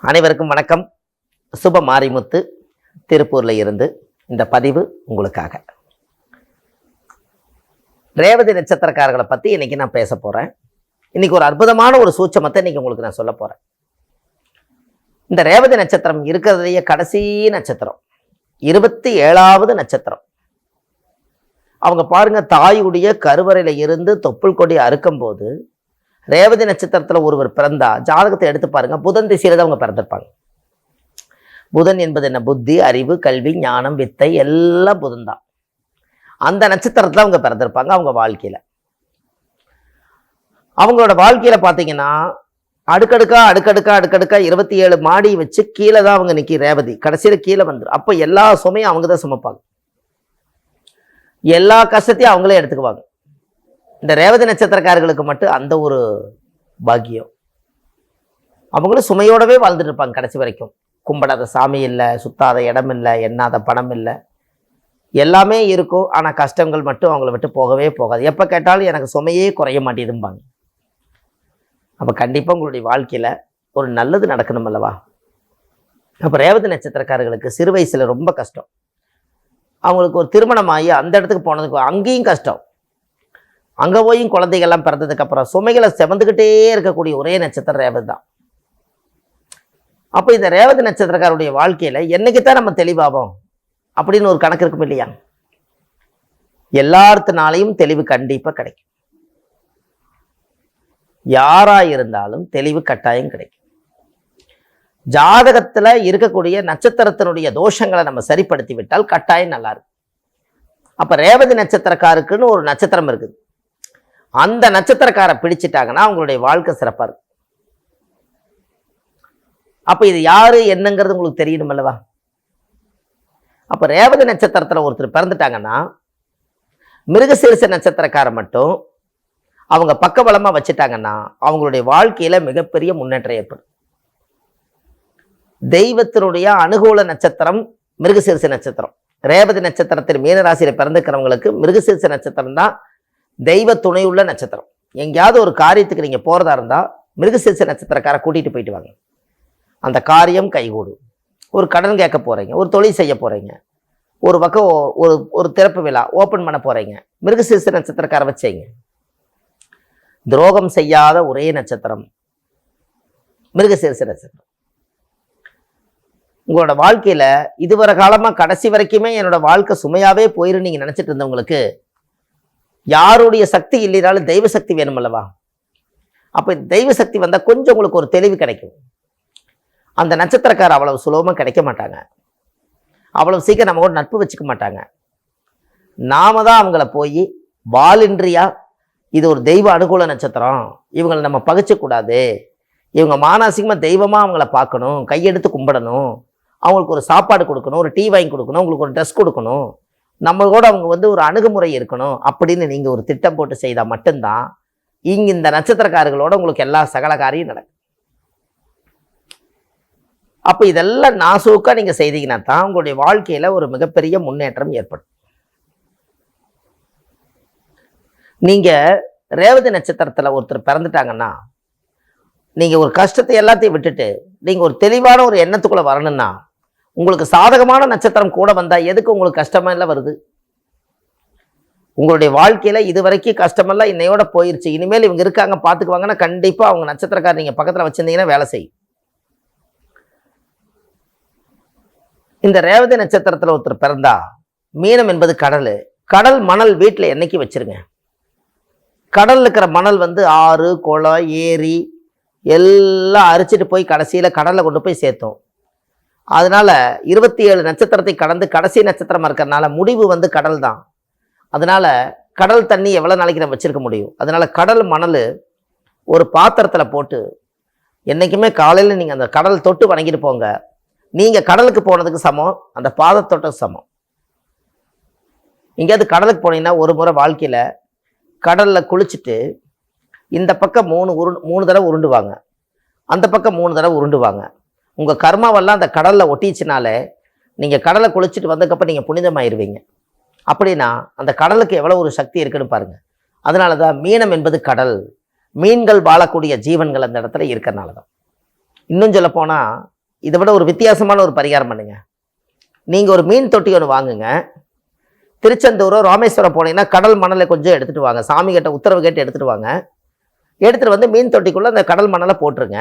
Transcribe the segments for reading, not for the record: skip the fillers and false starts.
அனைவருக்கும் வணக்கம். சுப மாரிமுத்து திருப்பூர்ல இருந்து இந்த பதிவு உங்களுக்காக. ரேவதி நட்சத்திரக்காரர்களை பத்தி இன்னைக்கு நான் பேச போறேன். இன்னைக்கு ஒரு அற்புதமான ஒரு சூட்சமத்தை இன்னைக்கு உங்களுக்கு நான் சொல்ல போறேன். இந்த ரேவதி நட்சத்திரம் இருக்கிறதுலேயே கடைசி நட்சத்திரம், 27வது நட்சத்திரம். அவங்க பாருங்க, தாயுடைய கருவறையில இருந்து தொப்புள் கொடி அறுக்கும் போது ரேவதி நட்சத்திரத்துல ஒருவர் பிறந்தா ஜாதகத்தை எடுத்து பாருங்க, புதன் திசையில தான் அவங்க பிறந்திருப்பாங்க. புதன் என்பது என்ன? புத்தி, அறிவு, கல்வி, ஞானம், வித்தை எல்லாம் புதன் தான். அந்த நட்சத்திரத்துல அவங்க பிறந்திருப்பாங்க. அவங்க வாழ்க்கையில அவங்களோட வாழ்க்கையில பாத்தீங்கன்னா அடுக்கடுக்கா 27 மாடி வச்சு கீழே தான் அவங்க நிக்கி. ரேவதி கடைசியில கீழே வந்துடும். அப்ப எல்லா சுமையும் அவங்க தான் சுமப்பாங்க, எல்லா கஷ்டத்தையும் அவங்களே எடுத்துக்குவாங்க. இந்த ரேவதி நட்சத்திரக்காரர்களுக்கு மட்டும் அந்த ஒரு பாக்கியம். அவங்களும் சுமையோடவே வாழ்ந்துட்டு இருப்பாங்க கடைசி வரைக்கும். கும்பிடாத சாமி இல்லை, சுத்தாத இடம் இல்லை, எண்ணாத பணம் இல்லை, எல்லாமே இருக்கும். ஆனால் கஷ்டங்கள் மட்டும் அவங்கள விட்டு போகவே போகாது. எப்போ கேட்டாலும் எனக்கு சுமையே குறைய மாட்டேதும்பாங்க. அப்போ கண்டிப்பாக உங்களுடைய வாழ்க்கையில் ஒரு நல்லது நடக்கணும் அல்லவா? அப்போ ரேவதி நட்சத்திரக்காரர்களுக்கு சிறு வயசில் ரொம்ப கஷ்டம். அவங்களுக்கு ஒரு திருமணம் ஆகி அந்த இடத்துக்கு போனதுக்கு அங்கேயும் கஷ்டம். அங்கே போயும் குழந்தைகள்லாம் பிறந்ததுக்கு அப்புறம் சுமைகளை செவந்துக்கிட்டே இருக்கக்கூடிய ஒரே நட்சத்திரம் ரேவதி தான். அப்போ இந்த ரேவதி நட்சத்திரக்காரருடைய வாழ்க்கையில் என்னைக்குத்தான் நம்ம தெளிவாகும் அப்படின்னு ஒரு கணக்கு இருக்கும் இல்லையா? எல்லாத்தினாலையும் தெளிவு கண்டிப்பாக கிடைக்கும். யாரா இருந்தாலும் தெளிவு கட்டாயம் கிடைக்கும். ஜாதகத்துல இருக்கக்கூடிய நட்சத்திரத்தினுடைய தோஷங்களை நம்ம சரிப்படுத்தி விட்டால் கட்டாயம் நல்லா இருக்கும். அப்ப ரேவதி நட்சத்திரக்காருக்குன்னு ஒரு நட்சத்திரம் இருக்குது. அந்த நட்சத்திரக்காரை பிடிச்சிட்டாங்கன்னா அவங்களுடைய வாழ்க்கை சிறப்பா இருக்கும். அப்ப இது யாரு என்னங்கிறது உங்களுக்கு தெரியணும் அல்லவா? அப்ப ரேவதி நட்சத்திரத்துல ஒருத்தர் பிறந்துட்டாங்கன்னா மிருகசீரிஷ நட்சத்திரக்கார மட்டும் அவங்க பக்கபலமா வச்சுட்டாங்கன்னா அவங்களுடைய வாழ்க்கையில மிகப்பெரிய முன்னேற்றம் ஏற்படும். தெய்வத்தினுடைய அனுகூல நட்சத்திரம் மிருகசீரிஷ நட்சத்திரம். ரேவதி நட்சத்திரத்தில் மீனராசியில பிறந்துக்கிறவங்களுக்கு மிருகசீரிஷ நட்சத்திரம் தான் தெய்வ துணை உள்ள நட்சத்திரம். எங்கேயாவது ஒரு காரியத்துக்கு நீங்க போறதா இருந்தா மிருகசீரிஷ நட்சத்திரக்கார கூட்டிட்டு போயிட்டு வாங்க, அந்த காரியம் கைகூடும். ஒரு கடன் கேட்க போறீங்க, ஒரு தொழில் செய்ய போறீங்க, ஒரு பக்கம் ஒரு திறப்பு விழா ஓபன் பண்ண போறீங்க, மிருகசீரிஷ நட்சத்திரக்கார வச்சீங்க. துரோகம் செய்யாத ஒரே நட்சத்திரம் மிருகசீரிஷ நட்சத்திரம். உங்களோட வாழ்க்கையில இதுவரை காலமா கடைசி வரைக்குமே என்னோட வாழ்க்கை சுமையாவே போயிரு நீங்க நினைச்சிட்டு இருந்தவங்களுக்கு யாருடைய சக்தி இல்லைனாலும் தெய்வ சக்தி வேணும் அல்லவா? அப்ப தெய்வ சக்தி வந்தா கொஞ்சம் உங்களுக்கு ஒரு தெளிவு கிடைக்கும். அந்த நட்சத்திரக்காரர் அவ்வளவு சுலபமா கிடைக்க மாட்டாங்க, அவ்வளவு சீக்கிரம் நம்ம கூட நட்பு வச்சுக்க மாட்டாங்க. நாம தான் அவங்கள போய் வாலின்றியா, இது ஒரு தெய்வ அனுகூல நட்சத்திரம், இவங்களை நம்ம பகிச்ச கூடாது, இவங்க மானசீகமா தெய்வமா அவங்கள பார்க்கணும், கையெடுத்து கும்பிடணும், அவங்களுக்கு ஒரு சாப்பாடு கொடுக்கணும், ஒரு டீ வாங்கி கொடுக்கணும், உங்களுக்கு ஒரு ட்ரெஸ் கொடுக்கணும், நம்ம கூட அவங்க ஒரு அணுகுமுறை இருக்கணும் அப்படின்னு நீங்க ஒரு திட்டம் போட்டு செய்தா மட்டும்தான் இங்க இந்த நட்சத்திரக்காரர்களோட உங்களுக்கு எல்லா சகல காரியம் நடக்கும். அப்ப இதெல்லாம் நாசூக்கா நீங்க செய்தீங்கன்னா தான் உங்களுடைய வாழ்க்கையில ஒரு மிகப்பெரிய முன்னேற்றம் ஏற்படும். நீங்க ரேவதி நட்சத்திரத்துல ஒருத்தர் பிறந்துட்டாங்கன்னா நீங்க ஒரு கஷ்டத்தை எல்லாத்தையும் விட்டுட்டு நீங்க ஒரு தெளிவான ஒரு எண்ணத்துக்குள்ள வரணும்னா உங்களுக்கு சாதகமான நட்சத்திரம் கூட வந்தா எதுக்கு உங்களுக்கு கஷ்டமா இல்லை வருது? உங்களுடைய வாழ்க்கையில இதுவரைக்கும் கஷ்டமெல்லாம் இன்னையோட போயிருச்சு, இனிமேல் இவங்க இருக்காங்க பாத்துக்குவாங்கன்னா கண்டிப்பா அவங்க நட்சத்திரக்காரர் நீங்க பக்கத்துல வச்சிருந்தீங்கன்னா வேலை செய்யும். இந்த ரேவதி நட்சத்திரத்துல ஒருத்தர் பிறந்தா மீனம் என்பது கடல். கடல் மணல் வீட்டுல என்னைக்கு வச்சிருங்க. கடல்ல இருக்கிற மணல் ஆறு, குளம், ஏரி எல்லாம் அரிச்சிட்டு போய் கடைசியில கடல்ல கொண்டு போய் சேர்த்தோம். அதனால 27 நட்சத்திரத்தை கடந்து கடைசி நட்சத்திரமா இருக்கிறதுனால முடிவு கடல் தான். அதனால கடல் தண்ணி எவ்வளவு நாளைக்கு நம்ம வச்சிருக்க முடியும்? அதனால கடல் மணல் ஒரு பாத்திரத்துல போட்டு என்னைக்குமே காலையில நீங்க அந்த கடல் தொட்டு வணங்கிட்டு போங்க. நீங்க கடலுக்கு போனதுக்கு சமம், அந்த பாதத்தொட்டுக்கு சமம். எங்கேயாவது கடலுக்கு போனீங்கன்னா ஒரு முறை வாழ்க்கையில கடல்ல குளிச்சுட்டு இந்த பக்கம் 3 தடவை உருண்டுவாங்க, அந்த பக்கம் 3 தடவை உருண்டுவாங்க. உங்க கர்மாவெல்லாம் அந்த கடல்ல ஒட்டிச்சுனாலே நீங்க கடலை குளிச்சுட்டு வந்ததுக்கப்புறம் நீங்க புனிதமாயிருவீங்க. அப்படின்னா அந்த கடலுக்கு எவ்வளவு ஒரு சக்தி இருக்குன்னு பாருங்க. அதனாலதான் மீனம் என்பது கடல், மீன்கள் வாழக்கூடிய ஜீவன்கள் அந்த இடத்துல இருக்கிறனால தான். இன்னும் சொல்ல போனால் இதை விட ஒரு வித்தியாசமான ஒரு பரிகாரம் பண்ணுங்க. நீங்கள் ஒரு மீன் தொட்டி ஒன்று வாங்குங்க. திருச்செந்தூரோ ராமேஸ்வரம் போனீங்கன்னா கடல் மணலை கொஞ்சம் எடுத்துகிட்டு வாங்க. சாமி கிட்ட உத்தரவு கேட்டு எடுத்துகிட்டு வாங்க. எடுத்துகிட்டு வந்து மீன் தொட்டிக்குள்ளே அந்த கடல் மணலை போட்டுருங்க.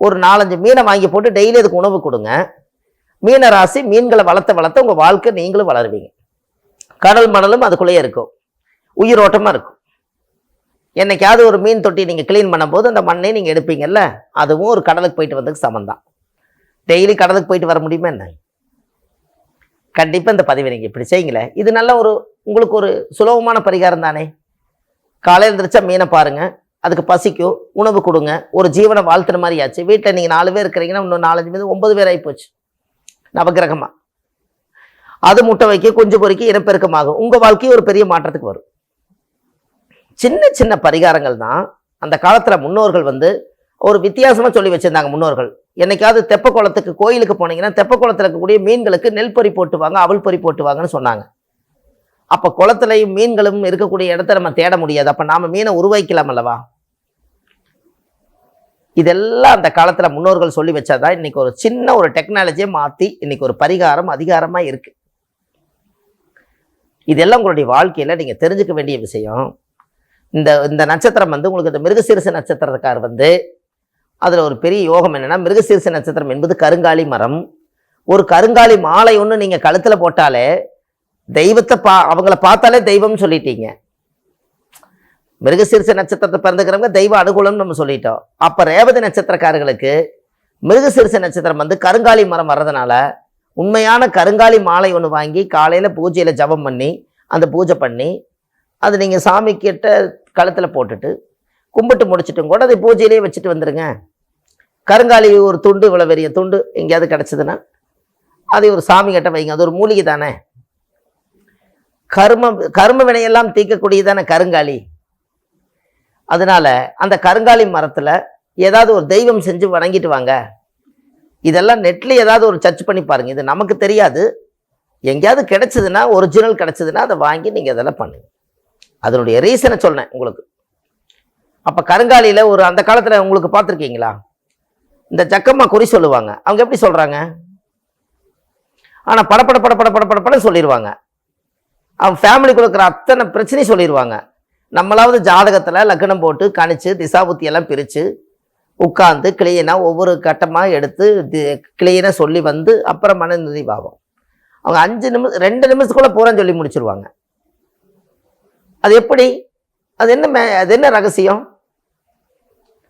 ஒரு 4-5 மீனை வாங்கி போட்டு டெய்லி அதுக்கு உணவு கொடுங்க. மீன ராசி மீன்களை வளர்த்த வளர்த்த உங்கள் வாழ்க்கை நீங்களும் வளருவீங்க. கடல் மணலும் அதுக்குள்ளேயே இருக்கும், உயிரோட்டமாக இருக்கும். என்னைக்காவது ஒரு மீன் தொட்டி நீங்கள் க்ளீன் பண்ணும்போது அந்த மண்ணை நீங்கள் எடுப்பீங்கல்ல, அதுவும் ஒரு கடலுக்கு போயிட்டு வந்ததுக்கு சமந்தான். டெய்லி கடலுக்கு போயிட்டு வர முடியுமா என்ன? கண்டிப்பாக இந்த பதிவை நீங்கள் இப்படி செய்யுங்களேன். இது நல்ல ஒரு உங்களுக்கு ஒரு சுலபமான பரிகாரம் தானே. காலையில் எழுந்திரிச்சா மீனை பாருங்கள், அதுக்கு பசிக்கும், உணவு கொடுங்க. ஒரு ஜீவனை வாழ்த்துற மாதிரி ஆச்சு. வீட்டில் நீங்கள் 4 பேர் இருக்கிறீங்கன்னா இன்னும் 4-5 பேர் 9 பேர் ஆகி போச்சு நவகிரகமாக. அது முட்டை வைக்க குஞ்சு பொறிக்க இனப்பெருக்கமாகும். உங்கள் வாழ்க்கையும் ஒரு பெரிய மாற்றத்துக்கு வரும். சின்ன சின்ன பரிகாரங்கள் தான் அந்த காலத்தில் முன்னோர்கள் ஒரு வித்தியாசமாக சொல்லி வச்சுருந்தாங்க. முன்னோர்கள் என்னைக்காவது தெப்ப குளத்துக்கு கோயிலுக்கு போனீங்கன்னா தெப்ப குளத்தில் இருக்கக்கூடிய மீன்களுக்கு நெல் பொறி போட்டுவாங்க, அவள் பொறி போட்டுவாங்கன்னு சொன்னாங்க. அப்போ குளத்துலையும் மீன்களும் இருக்கக்கூடிய இடத்த நம்ம தேட முடியாது. அப்போ நாம் மீனை உருவாக்கலாம் அல்லவா? இதெல்லாம் அந்த காலத்தில் முன்னோர்கள் சொல்லி வச்சாதான் இன்னைக்கு ஒரு சின்ன ஒரு டெக்னாலஜியை மாற்றி இன்னைக்கு ஒரு பரிகாரம் அதிகாரமாக இருக்கு. இதெல்லாம் உங்களுடைய வாழ்க்கையில் நீங்கள் தெரிஞ்சுக்க வேண்டிய விஷயம். இந்த நட்சத்திரம் உங்களுக்கு இந்த மிருகசீரிஷ நட்சத்திரக்கார் அதில் ஒரு பெரிய யோகம் என்னென்னா, மிருகசீரிஷ நட்சத்திரம் என்பது கருங்காலி மரம். ஒரு கருங்காலி மாலை ஒன்று நீங்கள் கழுத்தில் போட்டாலே தெய்வத்தை அவங்கள பார்த்தாலே தெய்வம்னு சொல்லிட்டீங்க. மிருகசீரிஷ நட்சத்திரத்தை பிறந்துக்கிறவங்க தெய்வ அனுகூலம்னு நம்ம சொல்லிட்டோம். அப்போ ரேவதி நட்சத்திரக்காரர்களுக்கு மிருகசீரிஷ நட்சத்திரம் கருங்காலி மரம் வர்றதுனால உண்மையான கருங்காலி மாலை ஒன்று வாங்கி காலையில் பூஜையில் ஜபம் பண்ணி அந்த பூஜை பண்ணி அது நீங்கள் சாமி கிட்ட கழுத்தில் போட்டுட்டு கும்பிட்டு முடிச்சுட்டும் கூட அதை பூஜையிலேயே வச்சுட்டு வந்துடுங்க. கருங்காலி ஒரு துண்டு, இவ்வளோ பெரிய துண்டு எங்கேயாவது கிடச்சிதுன்னா அதை ஒரு சாமி கிட்ட வைங்க. அது ஒரு மூலிகை தானே. கர்ம வினையெல்லாம் தீர்க்கக்கூடியதானே கருங்காலி. அதனால அந்த கருங்காலி மரத்தில் ஏதாவது ஒரு தெய்வம் செஞ்சு வணங்கிட்டு வாங்க. இதெல்லாம் நெட்டில் ஏதாவது ஒரு சர்ச் பண்ணி பாருங்கள். இது நமக்கு தெரியாது. எங்கேயாவது கிடச்சிதுன்னா, ஒரிஜினல் கிடச்சிதுன்னா அதை வாங்கி நீங்கள் இதெல்லாம் பண்ணுங்க. அதனுடைய ரீசனை சொன்னேன் உங்களுக்கு. அப்போ கருங்காலியில் அந்த காலத்தில் உங்களுக்கு பார்த்துருக்கீங்களா, இந்த ஜக்கம்மா குறி சொல்லுவாங்க. அவங்க எப்படி சொல்கிறாங்க? ஆனால் படப்பட சொல்லிடுவாங்க. அவங்க ஃபேமிலிக்கு கொடுக்குற அத்தனை பிரச்சனையும் சொல்லிடுவாங்க. நம்மளாவது ஜாதகத்தில் லக்னம் போட்டு கணிச்சு திசாபுத்தியெல்லாம் பிரித்து உட்காந்து கிளீனாக ஒவ்வொரு கட்டமாக எடுத்து கிளீனாக சொல்லி அப்புறம் மன நிறைவாகும். அவங்க 5 நிமிஷம் 2 நிமிஷத்துக்குள்ளே பூரா சொல்லி முடிச்சிருவாங்க. அது எப்படி? அது என்ன ரகசியம்?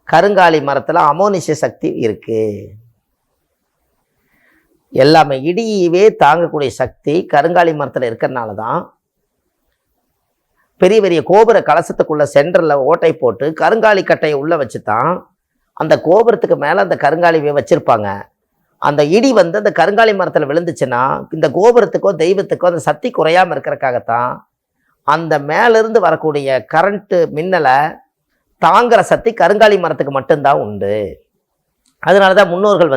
கருங்காலி மரத்தில் அமோனிஷ சக்தி இருக்கு. எல்லாமே இடியவே தாங்கக்கூடிய சக்தி கருங்காலி மரத்தில் இருக்கிறனால தான் பெரிய பெரிய கோபுர கலசத்துக்குள்ள சென்டரில் ஓட்டை போட்டு கருங்காலி கட்டையை உள்ளே வச்சு தான் அந்த கோபுரத்துக்கு மேலே அந்த கருங்காலியை வச்சுருப்பாங்க. அந்த இடி அந்த கருங்காலி மரத்தில் விழுந்துச்சுன்னா இந்த கோபுரத்துக்கோ தெய்வத்துக்கோ அந்த சக்தி குறையாமல் இருக்கிறக்காகத்தான் அந்த மேலிருந்து வரக்கூடிய கரண்ட்டு மின்னலை தாங்குற சக்தி கருங்காலி மரத்துக்கு மட்டும்தான் உண்டு. அதனால தான் முன்னோர்கள்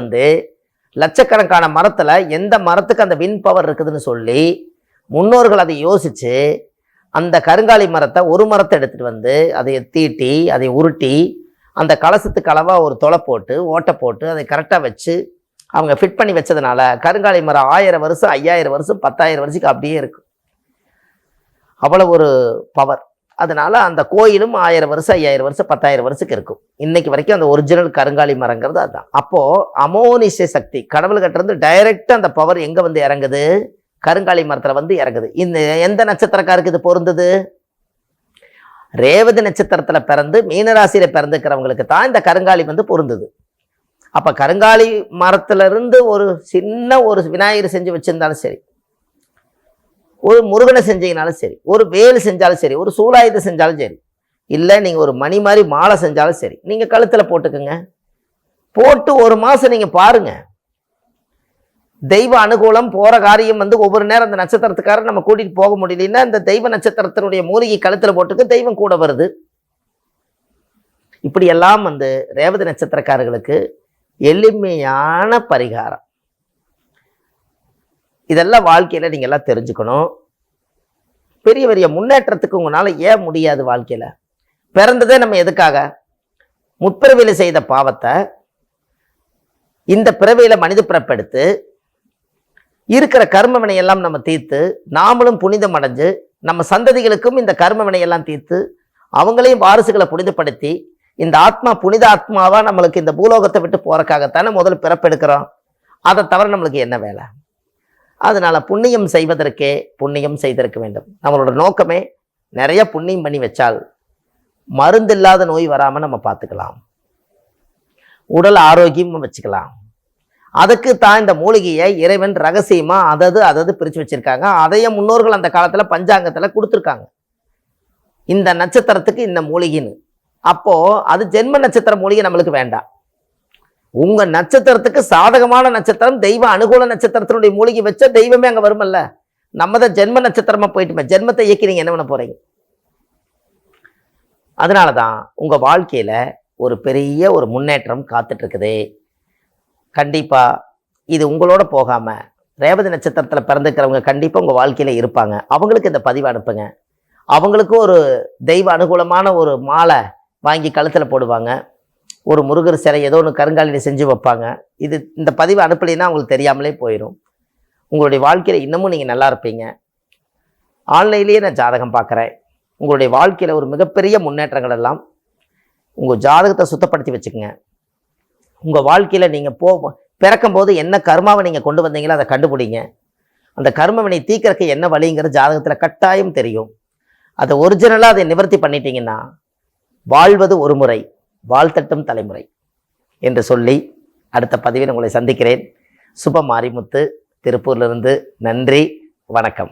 லட்சக்கணக்கான மரத்தில் எந்த மரத்துக்கு அந்த வின் பவர் இருக்குதுன்னு சொல்லி முன்னோர்கள் அதை யோசித்து அந்த கருங்காலி மரத்தை ஒரு மரத்தை எடுத்துகிட்டு அதை தீட்டி அதை உருட்டி அந்த கலசத்துக்கு அளவாக ஒரு தொலை போட்டு ஓட்டை போட்டு அதை கரெக்டாக வச்சு அவங்க ஃபிட் பண்ணி வச்சதுனால கருங்காலி மரம் 1000 வருஷம் 5000 வருஷம் 10,000 வருஷத்துக்கு அப்படியே இருக்கும். அவ்வளோ ஒரு பவர். அதனால அந்த கோயிலும் 1000 வருஷம் 5000 வருஷம் 10,000 வருஷத்துக்கு இருக்கும். இன்னைக்கு வரைக்கும் அந்த ஒரிஜினல் கருங்காலி மரங்கிறது அதுதான். அப்போது அமோனிஷ சக்தி கடவுள்கிட்ட டைரெக்டாக அந்த பவர் எங்கே இறங்குது? கருங்காலி மரத்தில் இறங்குது. இந்த எந்த நட்சத்திரக்காருக்கு இது பொருந்தது? ரேவதி நட்சத்திரத்தில் பிறந்து மீனராசியில் பிறந்துக்கிறவங்களுக்கு தான் இந்த கருங்காலி பொருந்தது. அப்போ கருங்காலி மரத்திலிருந்து ஒரு சின்ன ஒரு விநாயகர் செஞ்சு வச்சுருந்தாலும் சரி, ஒரு முருகனை செஞ்சீங்கனாலும் சரி, ஒரு வேல் செஞ்சாலும் சரி, ஒரு சூலாயுதம் செஞ்சாலும் சரி, இல்லை நீங்கள் ஒரு மணி மாதிரி மாலை செஞ்சாலும் சரி, நீங்கள் கழுத்தில் போட்டுக்குங்க. போட்டு 1 மாதம் நீங்கள் பாருங்கள். தெய்வ அனுகூலம் போகிற காரியம் ஒவ்வொரு நேரம் அந்த நட்சத்திரத்துக்காரர் நம்ம கூட்டிகிட்டு போக முடியலன்னா இந்த தெய்வ நட்சத்திரத்தினுடைய மூலிகை கழுத்தில் போட்டுக்க தெய்வம் கூட வருது. இப்படியெல்லாம் ரேவதி நட்சத்திரக்காரர்களுக்கு எளிமையான பரிகாரம். இதெல்லாம் வாழ்க்கையில் நீங்கள் எல்லாம் தெரிஞ்சுக்கணும். பெரிய பெரிய முன்னேற்றத்துக்கு உங்களால் ஏன் முடியாது? வாழ்க்கையில் பிறந்ததே நம்ம எதுக்காக? முற்பிறவியில் செய்த பாவத்தை இந்த பிறவியில மனித பிறப்பெடுத்து இருக்கிற கர்ம வினையெல்லாம் நம்ம தீர்த்து நாமளும் புனிதம் அடைஞ்சு நம்ம சந்ததிகளுக்கும் இந்த கர்ம வினையெல்லாம் தீர்த்து அவங்களையும் வாரிசுகளை புனிதப்படுத்தி இந்த ஆத்மா புனித ஆத்மாவா நம்மளுக்கு இந்த பூலோகத்தை விட்டு போறக்காகத்தானே முதல் பிறப்பெடுக்கிறோம். அதை தவிர நம்மளுக்கு என்ன வேலை? அதனால புண்ணியம் செய்வதற்கே புண்ணியம் செய்திருக்க வேண்டும். நம்மளோட நோக்கமே நிறைய புண்ணியம் பண்ணி வச்சால் மருந்தில்லாத நோய் வராம நம்ம பார்த்துக்கலாம், உடல் ஆரோக்கியமும் வச்சுக்கலாம். அதுக்கு தான் இந்த மூலிகையை இறைவன் ரகசியமா அதது பிரிச்சு வச்சிருக்காங்க. அதைய முன்னோர்கள் அந்த காலத்துல பஞ்சாங்கத்துல கொடுத்துருக்காங்க. இந்த நட்சத்திரத்துக்கு இந்த மூலிகைன்னு. அப்போ அது ஜென்ம நட்சத்திர மூலிகை நம்மளுக்கு வேண்டாம். உங்க நட்சத்திரத்துக்கு சாதகமான நட்சத்திரம், தெய்வ அனுகூல நட்சத்திரத்தினுடைய மூலிகை வச்சா தெய்வமே அங்க வருமல்ல. நம்ம தான் ஜென்ம நட்சத்திரமா போயிட்டுமே, ஜென்மத்தை இயக்கி நீங்க என்ன பண்ண போறீங்க? அதனாலதான் உங்க வாழ்க்கையில ஒரு பெரிய ஒரு முன்னேற்றம் காத்துட்டு இருக்குது. கண்டிப்பா இது உங்களோட போகாம ரேவதி நட்சத்திரத்துல பிறந்துக்கிறவங்க கண்டிப்பா உங்க வாழ்க்கையில இருப்பாங்க. அவங்களுக்கு இந்த பதிவை அனுப்புங்க. அவங்களுக்கும் ஒரு தெய்வ அனுகூலமான ஒரு மாலை வாங்கி கழுத்துல போடுவாங்க. ஒரு முருகர் சிலை ஏதோ ஒன்று கருங்காலில் செஞ்சு வைப்பாங்க. இந்த பதிவை அனுப்பலைன்னா அவங்களுக்கு தெரியாமலே போயிடும். உங்களுடைய வாழ்க்கையில் இன்னமும் நீங்கள் நல்லா இருப்பீங்க. ஆன்லைன்லேயே நான் ஜாதகம் பார்க்குறேன். உங்களுடைய வாழ்க்கையில் ஒரு மிகப்பெரிய முன்னேற்றங்கள் எல்லாம் உங்கள் ஜாதகத்தை சுத்தப்படுத்தி வச்சுக்கோங்க. உங்கள் வாழ்க்கையில் நீங்கள் பிறக்கும் போது என்ன கர்மாவை நீங்கள் கொண்டு வந்தீங்களோ அதை கண்டுபிடிங்க. அந்த கர்மவினை தீக்கிறதுக்கு என்ன வழிங்கிற ஜாதகத்தில் கட்டாயம் தெரியும். அதை ஒரிஜினலாக அதை நிவர்த்தி பண்ணிட்டீங்கன்னா வாழ்வது ஒரு முறை, வாழ்த்தட்டும் தலைமுறை என்று சொல்லி அடுத்த பதிவில் உங்களை சந்திக்கிறேன். சுப மாரிமுத்து, திருப்பூர்லிருந்து. நன்றி, வணக்கம்.